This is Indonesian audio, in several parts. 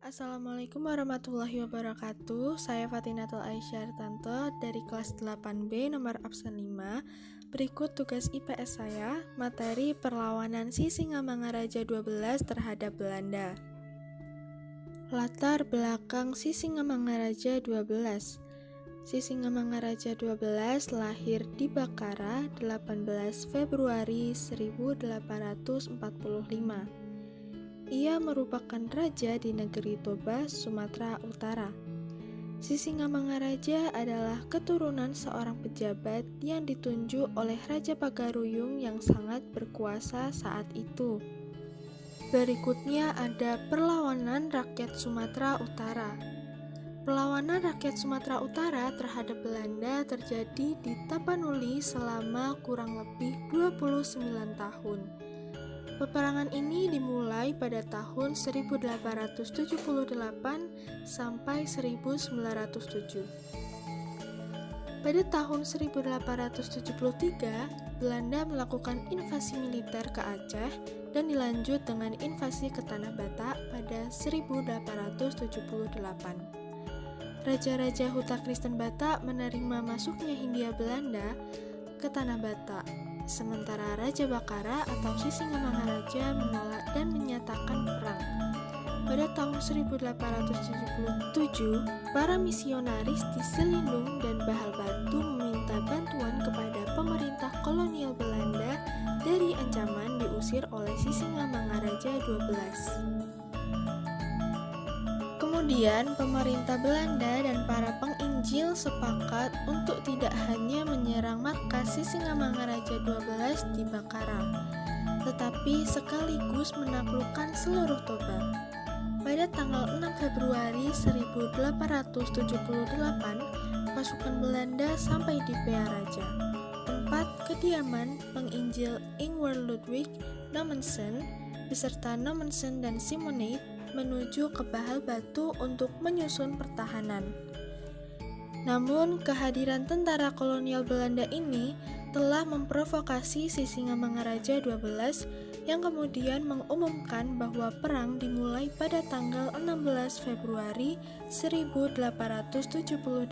Assalamualaikum warahmatullahi wabarakatuh. Saya Fatinatul Aisyah Tanto dari kelas 8B nomor absen 5. Berikut tugas IPS saya, materi perlawanan Sisingamangaraja 12 terhadap Belanda. Latar belakang Sisingamangaraja 12. Sisingamangaraja 12 lahir di Bakara 18 Februari 1845. Ia merupakan raja di negeri Toba, Sumatera Utara. Sisingamangaraja adalah keturunan seorang pejabat yang ditunjuk oleh Raja Pagaruyung yang sangat berkuasa saat itu. Berikutnya ada perlawanan rakyat Sumatera Utara. Perlawanan rakyat Sumatera Utara terhadap Belanda terjadi di Tapanuli selama kurang lebih 29 tahun. Peperangan ini dimulai pada tahun 1878 sampai 1907. Pada tahun 1873, Belanda melakukan invasi militer ke Aceh dan dilanjut dengan invasi ke Tanah Batak pada 1878. Raja-raja Huta Kristen Batak menerima masuknya Hindia Belanda ke Tanah Batak. Sementara Raja Bakara atau Sisingamangaraja menolak dan menyatakan perang. Pada tahun 1877, para misionaris di Selindung dan Bahal Batu meminta bantuan kepada pemerintah kolonial Belanda dari ancaman diusir oleh Sisingamangaraja 12. Kemudian, pemerintah Belanda dan para penginjil sepakat untuk tidak hanya menyerang markas Sisingamangaraja 12 di Bakara, tetapi sekaligus menaklukkan seluruh Toba. Pada tanggal 6 Februari 1878, pasukan Belanda sampai di Pearaja, tempat kediaman penginjil Ingwer Ludwig Nommensen, beserta Nommensen dan Simonite menuju ke Bahal Batu untuk menyusun pertahanan. Namun, kehadiran tentara kolonial Belanda ini telah memprovokasi Sisingamangaraja 12 yang kemudian mengumumkan bahwa perang dimulai pada tanggal 16 Februari 1878.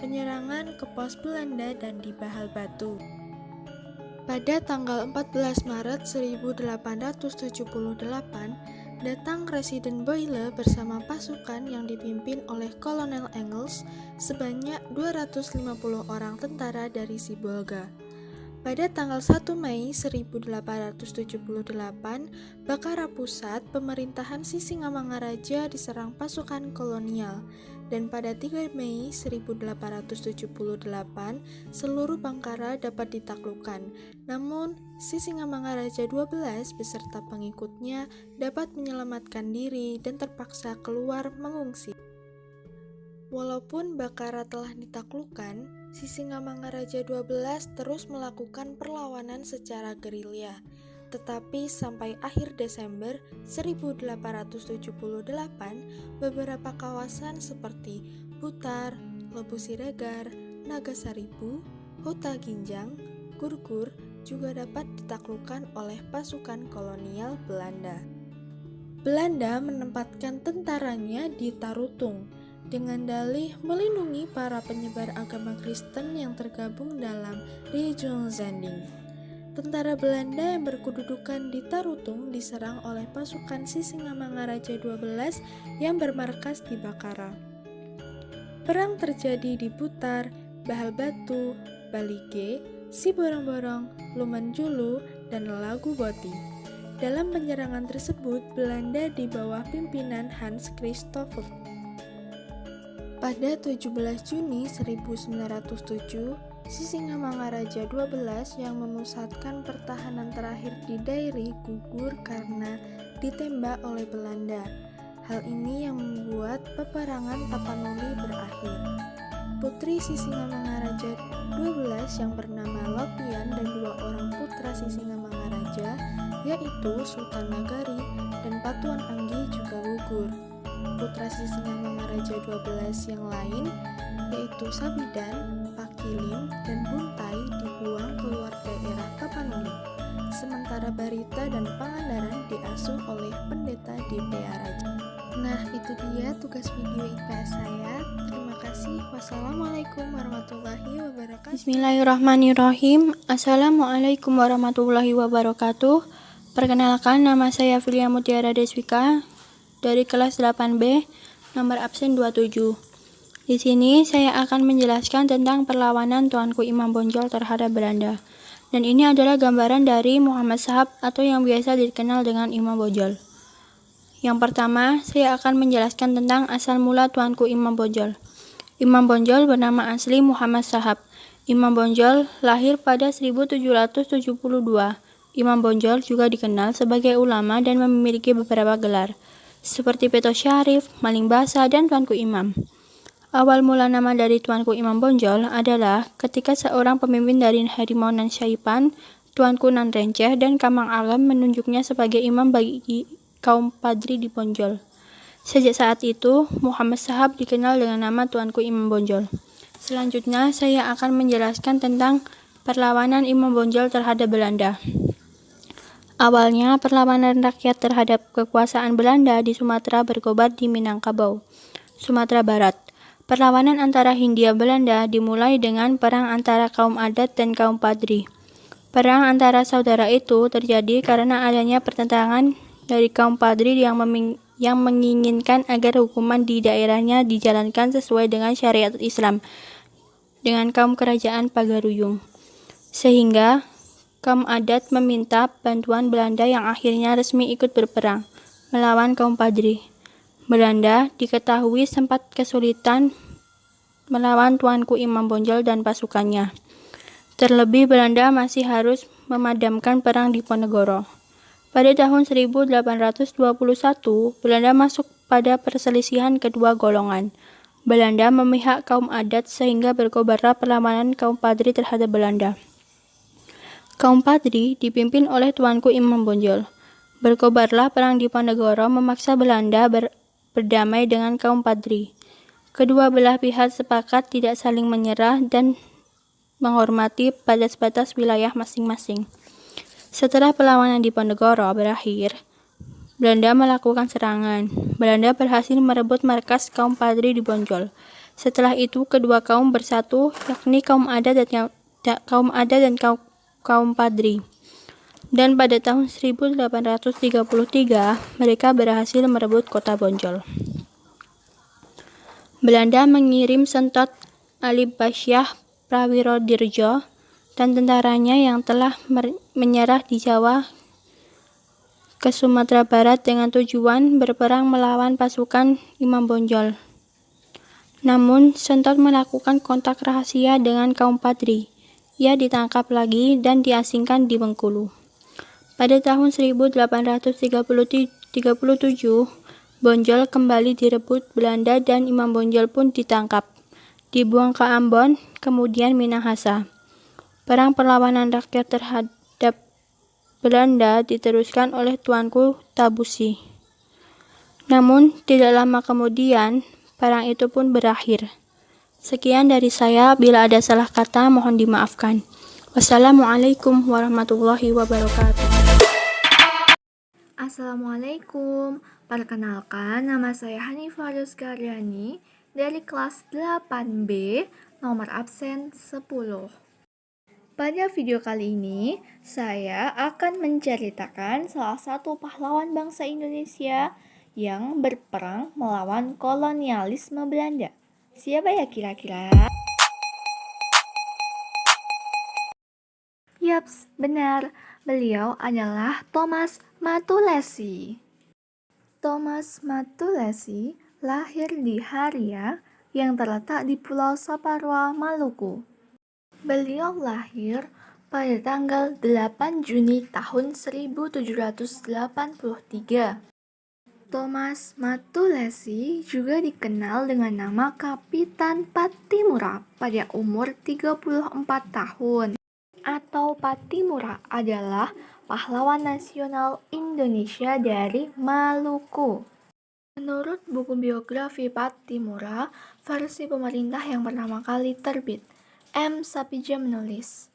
Penyerangan ke pos Belanda dan di Bahal Batu. Pada tanggal 14 Maret 1878, datang Residen Boyle bersama pasukan yang dipimpin oleh Kolonel Engels sebanyak 250 orang tentara dari Sibolga. Pada tanggal 1 Mei 1878, Bakara Pusat, pemerintahan Sisingamangaraja diserang pasukan kolonial, dan pada 3 Mei 1878, seluruh Bangkara dapat ditaklukkan. Namun, Sisingamangaraja 12 beserta pengikutnya dapat menyelamatkan diri dan terpaksa keluar mengungsi. Walaupun Bakara telah ditaklukkan, Sisingamangaraja 12 terus melakukan perlawanan secara gerilya. Tetapi sampai akhir Desember 1878, beberapa kawasan seperti Butar, Lebu Siregar, Nagasaribu, Huta Ginjang, Gurgur juga dapat ditaklukkan oleh pasukan kolonial Belanda. Belanda menempatkan tentaranya di Tarutung dengan dalih melindungi para penyebar agama Kristen yang tergabung dalam Region Zanding. Tentara Belanda yang berkedudukan di Tarutung diserang oleh pasukan Sisingamangaraja 12 yang bermarkas di Bakara. Perang terjadi di Butar, Bahal Batu, Balige, Siborong-borong, Lumanjulu, dan Lagu Boti. Dalam penyerangan tersebut, Belanda di bawah pimpinan Hans Christopher. Pada 17 Juni 1907, Sisingamangaraja 12 yang memusatkan pertahanan terakhir di Dairi gugur karena ditembak oleh Belanda. Hal ini yang membuat peperangan Tapanuli berakhir. Putri Sisingamangaraja 12 yang bernama Lopian dan 2 orang putra Sisingamangaraja, yaitu Sultan Nagari dan Patuan Anggi juga gugur. Putra Sisingamangaraja 12 yang lain, yaitu Sabidan, Pakilin, dan Buntai dibuang keluar daerah Tapanuli. Sementara Barita dan Pangandaran diasuh oleh pendeta di Pearaja. Nah, itu dia tugas video IPS saya. Terima kasih. Wassalamualaikum warahmatullahi wabarakatuh. Bismillahirrahmanirrahim. Assalamualaikum warahmatullahi wabarakatuh. Perkenalkan, nama saya Filia Mutiara Deswika dari kelas 8B, nomor absen 27. Di sini saya akan menjelaskan tentang perlawanan Tuanku Imam Bonjol terhadap Belanda. Dan ini adalah gambaran dari Muhammad Shahab atau yang biasa dikenal dengan Imam Bonjol. Yang pertama, saya akan menjelaskan tentang asal mula Tuanku Imam Bonjol. Imam Bonjol bernama asli Muhammad Shahab. Imam Bonjol lahir pada 1772. Imam Bonjol juga dikenal sebagai ulama dan memiliki beberapa gelar, seperti Peto Syarif, Maling Basa, dan Tuanku Imam. Awal mula nama dari Tuanku Imam Bonjol adalah ketika seorang pemimpin dari Harimau Nan Syaipan, Tuanku Nan Renceh, dan Kamang Alam menunjuknya sebagai imam bagi kaum Padri di Bonjol. Sejak saat itu, Muhammad Shahab dikenal dengan nama Tuanku Imam Bonjol. Selanjutnya, saya akan menjelaskan tentang perlawanan Imam Bonjol terhadap Belanda. Awalnya, perlawanan rakyat terhadap kekuasaan Belanda di Sumatera berkobar di Minangkabau, Sumatera Barat. Perlawanan antara Hindia Belanda dimulai dengan perang antara kaum adat dan kaum Padri. Perang antara saudara itu terjadi karena adanya pertentangan dari kaum Padri yang menginginkan agar hukuman di daerahnya dijalankan sesuai dengan syariat Islam dengan kaum kerajaan Pagaruyung. Sehingga kaum adat meminta bantuan Belanda yang akhirnya resmi ikut berperang melawan kaum Padri. Belanda diketahui sempat kesulitan melawan Tuanku Imam Bonjol dan pasukannya. Terlebih Belanda masih harus memadamkan perang di Ponegoro. Pada tahun 1821, Belanda masuk pada perselisihan kedua golongan. Belanda memihak kaum adat sehingga berkobarlah perlawanan kaum Padri terhadap Belanda. Kaum Padri dipimpin oleh Tuanku Imam Bonjol. Berkobarlah perang di Ponegoro memaksa Belanda berdamai dengan kaum Padri. Kedua belah pihak sepakat tidak saling menyerah dan menghormati batas-batas wilayah masing-masing. Setelah perlawanan di Ponegoro berakhir, Belanda melakukan serangan. Belanda berhasil merebut markas kaum Padri di Bonjol. Setelah itu, kedua kaum bersatu, yakni kaum adat dan kaum Padri. Dan pada tahun 1833, mereka berhasil merebut kota Bonjol. Belanda mengirim Sentot Ali Basyah Prawirodirjo dan tentaranya yang telah menyerah di Jawa ke Sumatera Barat dengan tujuan berperang melawan pasukan Imam Bonjol. Namun, Sentot melakukan kontak rahasia dengan kaum Padri. Ia ditangkap lagi dan diasingkan di Bengkulu. Pada tahun 1837, Bonjol kembali direbut Belanda dan Imam Bonjol pun ditangkap, dibuang ke Ambon, kemudian Minahasa. Perang perlawanan rakyat terhadap Belanda diteruskan oleh Tuanku Tabusi. Namun, tidak lama kemudian, perang itu pun berakhir. Sekian dari saya, bila ada salah kata mohon dimaafkan. Wassalamualaikum warahmatullahi wabarakatuh. Assalamualaikum, perkenalkan nama saya Hanifah Rizkaryani dari kelas 8B, nomor absen 10. Pada video kali ini, saya akan menceritakan salah satu pahlawan bangsa Indonesia yang berperang melawan kolonialisme Belanda. Siapa ya kira-kira? Yaps, benar. Beliau adalah Thomas Matulesi. Thomas Matulesi lahir di Haria yang terletak di Pulau Saparua, Maluku. Beliau lahir pada tanggal 8 Juni tahun 1783. Thomas Matulesi juga dikenal dengan nama Kapitan Pattimura pada umur 34 tahun. Atau Pattimura adalah pahlawan nasional Indonesia dari Maluku. Menurut buku biografi Pattimura, versi pemerintah yang pertama kali terbit, M. Sapija menulis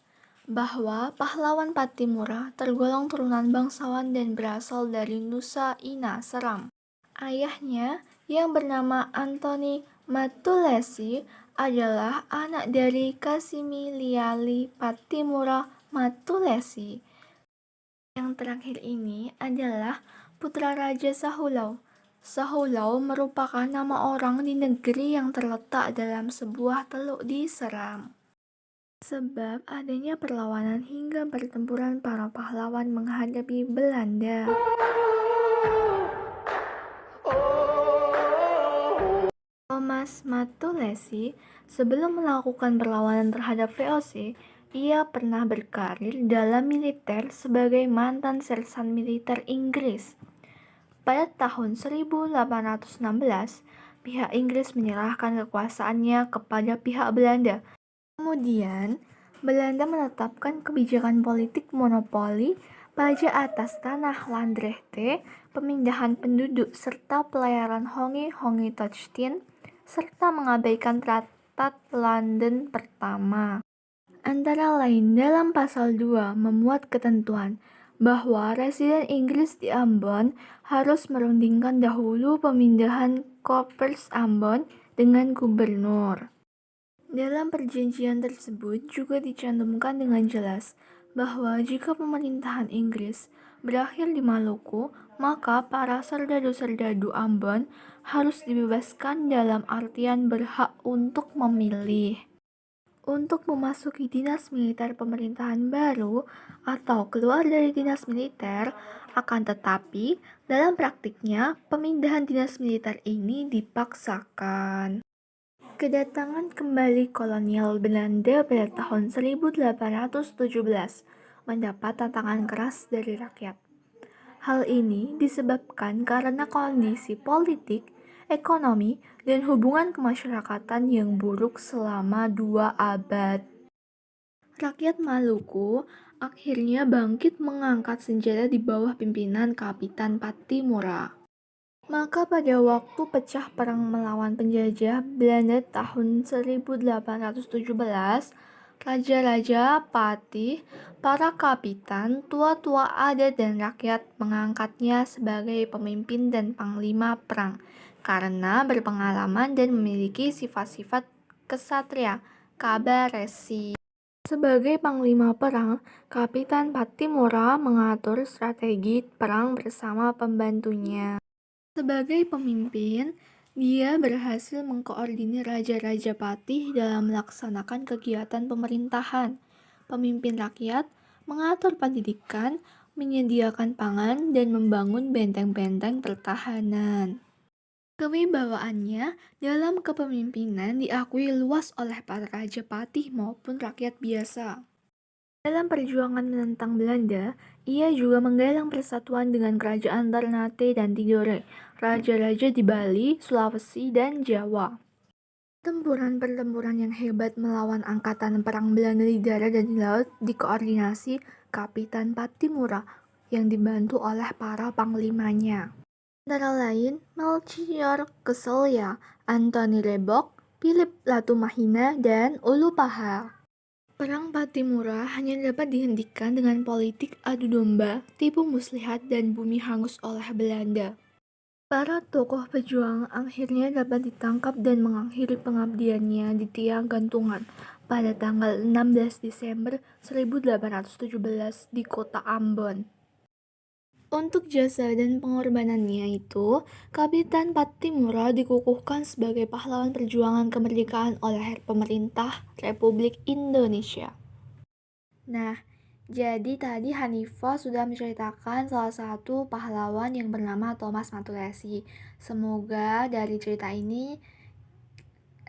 bahwa pahlawan Pattimura tergolong turunan bangsawan dan berasal dari Nusa Ina Seram. Ayahnya yang bernama Antoni Mattulessy adalah anak dari Casimiliali Pattimura Mattulessy. Yang terakhir ini adalah putra Raja Sahulau. Sahulau merupakan nama orang di negeri yang terletak dalam sebuah teluk di Seram. Sebab adanya perlawanan hingga pertempuran para pahlawan menghadapi Belanda. Thomas Mattulessy sebelum melakukan perlawanan terhadap VOC, ia pernah berkarir dalam militer sebagai mantan sersan militer Inggris. Pada tahun 1816, pihak Inggris menyerahkan kekuasaannya kepada pihak Belanda. Kemudian, Belanda menetapkan kebijakan politik monopoli pajak atas tanah landrechte, pemindahan penduduk serta pelayaran Hongi-Hongi-Tochtien, serta mengabaikan Traktat London pertama. Antara lain dalam pasal 2 memuat ketentuan bahwa residen Inggris di Ambon harus merundingkan dahulu pemindahan Corps Ambon dengan gubernur. Dalam perjanjian tersebut juga dicantumkan dengan jelas bahwa jika pemerintahan Inggris berakhir di Maluku, maka para serdadu-serdadu Ambon harus dibebaskan dalam artian berhak untuk memilih, untuk memasuki dinas militer pemerintahan baru atau keluar dari dinas militer. Akan tetapi, dalam praktiknya, pemindahan dinas militer ini dipaksakan. Kedatangan kembali kolonial Belanda pada tahun 1817 mendapat tantangan keras dari rakyat. Hal ini disebabkan karena kondisi politik, ekonomi, dan hubungan kemasyarakatan yang buruk selama 2 abad. Rakyat Maluku akhirnya bangkit mengangkat senjata di bawah pimpinan Kapitan Pattimura. Maka pada waktu pecah perang melawan penjajah Belanda tahun 1817, raja-raja, patih, para kapitan, tua-tua adat dan rakyat mengangkatnya sebagai pemimpin dan panglima perang karena berpengalaman dan memiliki sifat-sifat kesatria, kabar resi. Sebagai panglima perang, Kapitan Pattimura mengatur strategi perang bersama pembantunya. Sebagai pemimpin, dia berhasil mengkoordinir raja-raja patih dalam melaksanakan kegiatan pemerintahan, pemimpin rakyat, mengatur pendidikan, menyediakan pangan, dan membangun benteng-benteng pertahanan. Kewibawaannya dalam kepemimpinan diakui luas oleh para raja patih maupun rakyat biasa. Dalam perjuangan menentang Belanda, ia juga menggalang persatuan dengan kerajaan Ternate dan Tidore, raja-raja di Bali, Sulawesi, dan Jawa. Pertempuran-pertempuran yang hebat melawan angkatan perang Belanda di darat dan di laut dikoordinasi Kapitan Pattimura yang dibantu oleh para panglimanya. Antara lain Melchior Keselya, Antoni Lebok, Philip Latumahina, dan Ulupaha. Perang Pattimura hanya dapat dihentikan dengan politik adu domba, tipu muslihat, dan bumi hangus oleh Belanda. Para tokoh pejuang akhirnya dapat ditangkap dan mengakhiri pengabdiannya di tiang gantungan pada tanggal 16 Desember 1817 di kota Ambon. Untuk jasa dan pengorbanannya itu, Kapitan Pattimura dikukuhkan sebagai pahlawan perjuangan kemerdekaan oleh pemerintah Republik Indonesia. Nah, jadi tadi Hanifah sudah menceritakan salah satu pahlawan yang bernama Thomas Mattulessy. Semoga dari cerita ini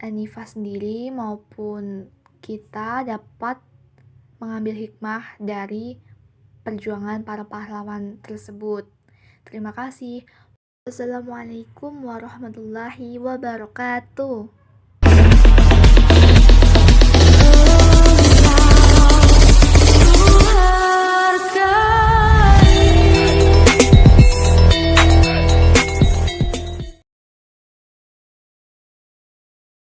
Hanifah sendiri maupun kita dapat mengambil hikmah dari perjuangan para pahlawan tersebut. Terima kasih. Wassalamualaikum warahmatullahi wabarakatuh.